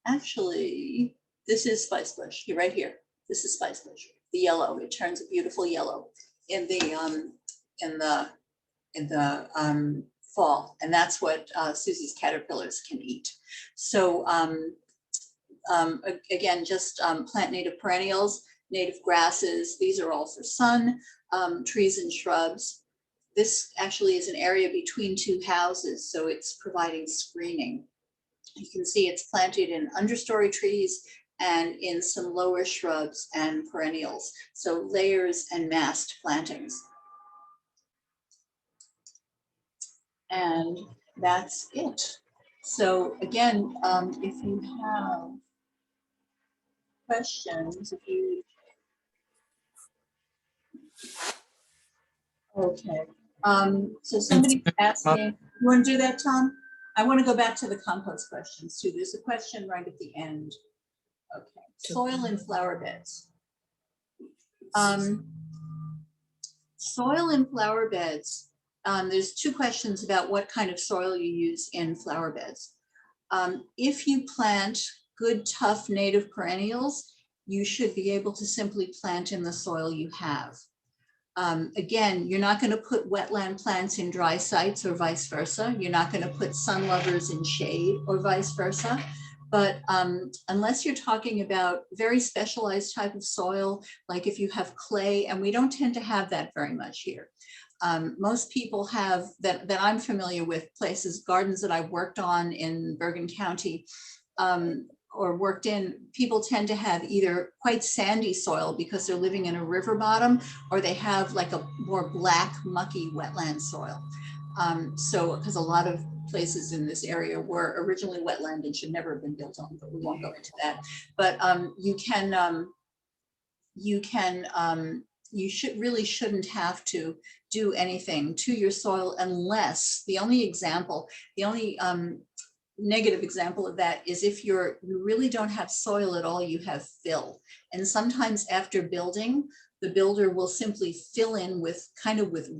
actually this is spice bush. Right here. This is spice bush. The yellow. It turns a beautiful yellow in the fall, and that's what Susie's caterpillars can eat. So again, just plant native perennials, native grasses. These are all for sun, trees and shrubs. This actually is an area between two houses, so it's providing screening. You can see it's planted in understory trees and in some lower shrubs and perennials, so layers and massed plantings. And that's it. So again, if you have questions, if you, okay. So somebody asked me, you want to do that, Tom? I want to go back to the compost questions too. There's a question right at the end. Okay, soil and flower beds. Soil in flower beds, there's two questions about what kind of soil you use in flower beds. If you plant good, tough native perennials, you should be able to simply plant in the soil you have. Again, you're not going to put wetland plants in dry sites or vice versa. You're not going to put sun lovers in shade or vice versa. But unless you're talking about very specialized type of soil, like if you have clay, and we don't tend to have that very much here. Most people have, that I'm familiar with, places, gardens that I've worked on in Bergen County, or worked in, people tend to have either quite sandy soil because they're living in a river bottom, or they have like a more black, mucky wetland soil. So, because a lot of places in this area were originally wetland and should never have been built on, but we won't go into that. But you really shouldn't have to do anything to your soil unless, the only negative example of that is if you really don't have soil at all, you have fill. And sometimes after building, the builder will simply fill in with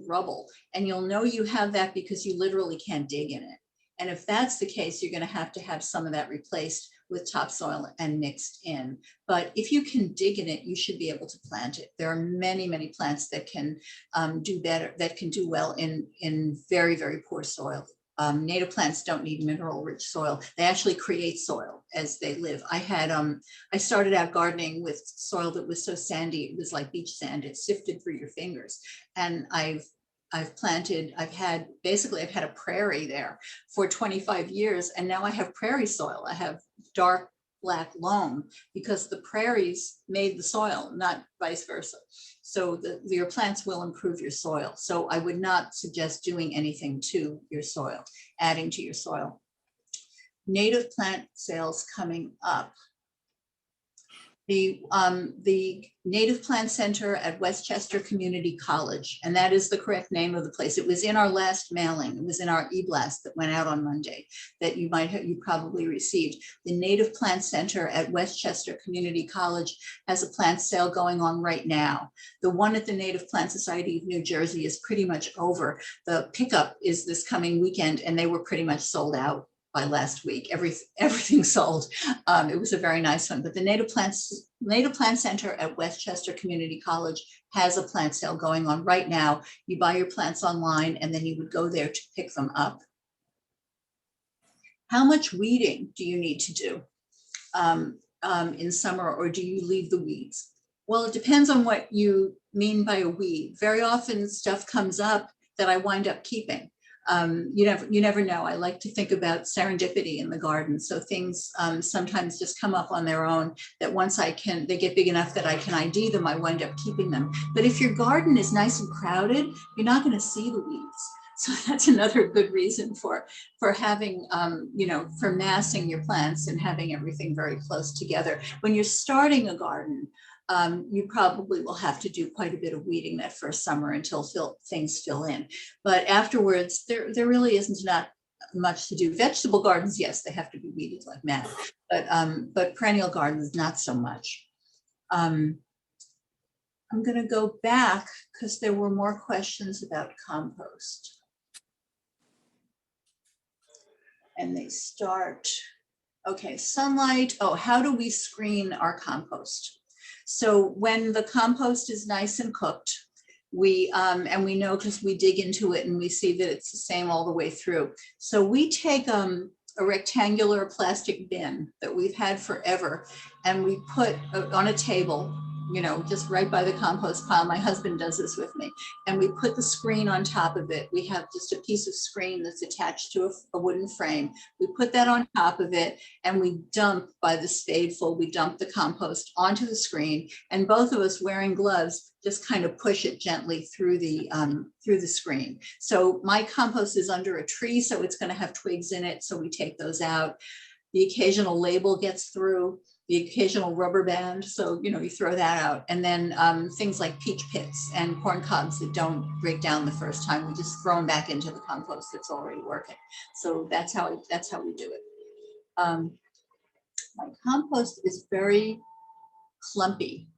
rubble. And you'll know you have that because you literally can't dig in it. And if that's the case, you're going to have some of that replaced with topsoil and mixed in. But if you can dig in it, you should be able to plant it. There are many, many plants that can do better, that can do well in very, very poor soil. Native plants don't need mineral rich soil. They actually create soil as they live. I started out gardening with soil that was so sandy, it was like beach sand. It sifted through your fingers. And I've had a prairie there for 25 years. And now I have prairie soil. I have dark black loam because the prairies made the soil, not vice versa. So your plants will improve your soil. So I would not suggest doing anything to your soil, adding to your soil. Native plant sales coming up. The Native Plant Center at Westchester Community College, and that is the correct name of the place. It was in our last mailing. It was in our e-blast that went out on Monday that you probably received. The Native Plant Center at Westchester Community College has a plant sale going on right now. The one at the Native Plant Society of New Jersey is pretty much over. The pickup is this coming weekend, and they were pretty much sold out by last week. Everything sold. It was a very nice one. But the Native Plant Center at Westchester Community College has a plant sale going on right now. You buy your plants online and then you would go there to pick them up. How much weeding do you need to do in summer, or do you leave the weeds? Well, it depends on what you mean by a weed. Very often stuff comes up that I wind up keeping. You never know. I like to think about serendipity in the garden. So things sometimes just come up on their own that once they get big enough that I can ID them, I wind up keeping them. But if your garden is nice and crowded, you're not going to see the weeds. So that's another good reason for having, for massing your plants and having everything very close together. When you're starting a garden, you probably will have to do quite a bit of weeding that first summer until things fill in. But afterwards, there really isn't not much to do. Vegetable gardens, yes, they have to be weeded like mad, but perennial gardens, not so much. I'm going to go back because there were more questions about compost. And they start, okay, sunlight. Oh, how do we screen our compost? So when the compost is nice and cooked, and we know because we dig into it and we see that it's the same all the way through. So we take a rectangular plastic bin that we've had forever, and we put on a table you know, just right by the compost pile. My husband does this with me. And we put the screen on top of it. We have just a piece of screen that's attached to a wooden frame. We put that on top of it and we dump by the spadeful, we dump the compost onto the screen, and both of us wearing gloves just kind of push it gently through the screen. So my compost is under a tree, so it's going to have twigs in it. So we take those out. The occasional label gets through, the occasional rubber band. So, you know, you throw that out. And then things like peach pits and corn cobs that don't break down the first time, we just throw them back into the compost that's already working. So that's how we do it. My compost is very clumpy.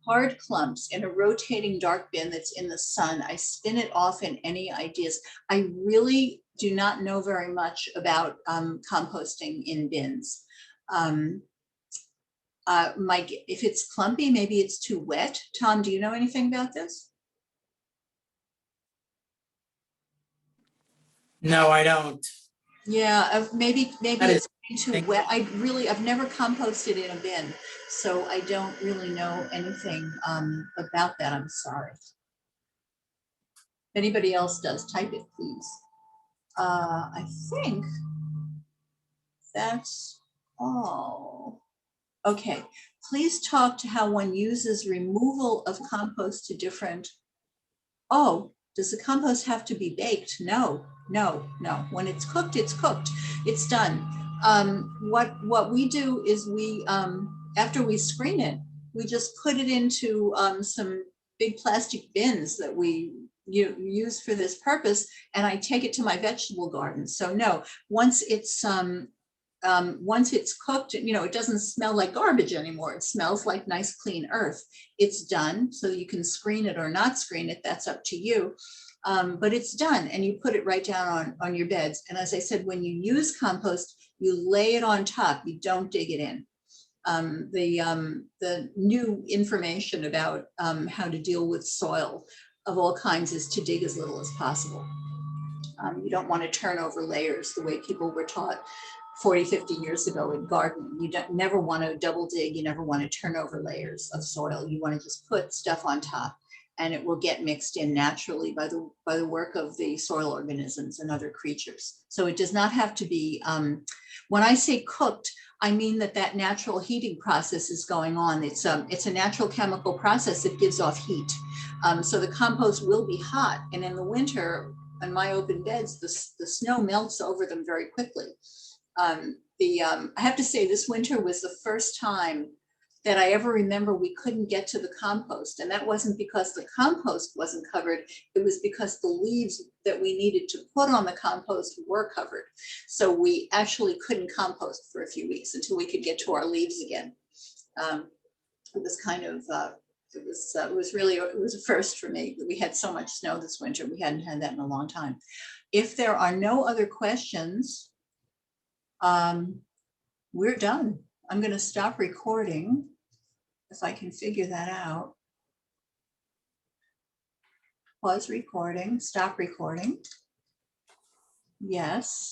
Hard clumps in a rotating dark bin that's in the sun. I spin it off in any ideas. I really do not know very much about composting in bins. If it's clumpy, maybe it's too wet. Tom, do you know anything about this? No, I don't. Yeah, maybe That is it's too wet. I've never composted in a bin, so I don't really know anything about that. I'm sorry. If anybody else does, type it, please. I think that's all. Okay, please talk to how one uses removal of compost to different. Oh, does the compost have to be baked? No. When it's cooked, it's cooked. It's done. What we do is we, after we screen it, we just put it into some big plastic bins that we use for this purpose, and I take it to my vegetable garden. So no, once it's cooked, you know, it doesn't smell like garbage anymore. It smells like nice, clean earth. It's done. So you can screen it or not screen it. That's up to you. But it's done, and you put it right down on your beds. And as I said, when you use compost, you lay it on top. You don't dig it in. The new information about how to deal with soil of all kinds is to dig as little as possible. You don't want to turn over layers the way people were taught 40, 50 years ago in gardening. You never want to double dig. You never want to turn over layers of soil. You want to just put stuff on top, and it will get mixed in naturally by the work of the soil organisms and other creatures. So it does not have to be, when I say cooked, I mean that natural heating process is going on. It's a natural chemical process that gives off heat. So the compost will be hot, and in the winter, on my open beds, the snow melts over them very quickly. I have to say, this winter was the first time that I ever remember we couldn't get to the compost. And that wasn't because the compost wasn't covered. It was because the leaves that we needed to put on the compost were covered. So we actually couldn't compost for a few weeks until we could get to our leaves again. It was kind of, it was a first for me. We had so much snow this winter. We hadn't had that in a long time. If there are no other questions, we're done. I'm going to stop recording if I can figure that out. Pause recording, stop recording. Yes.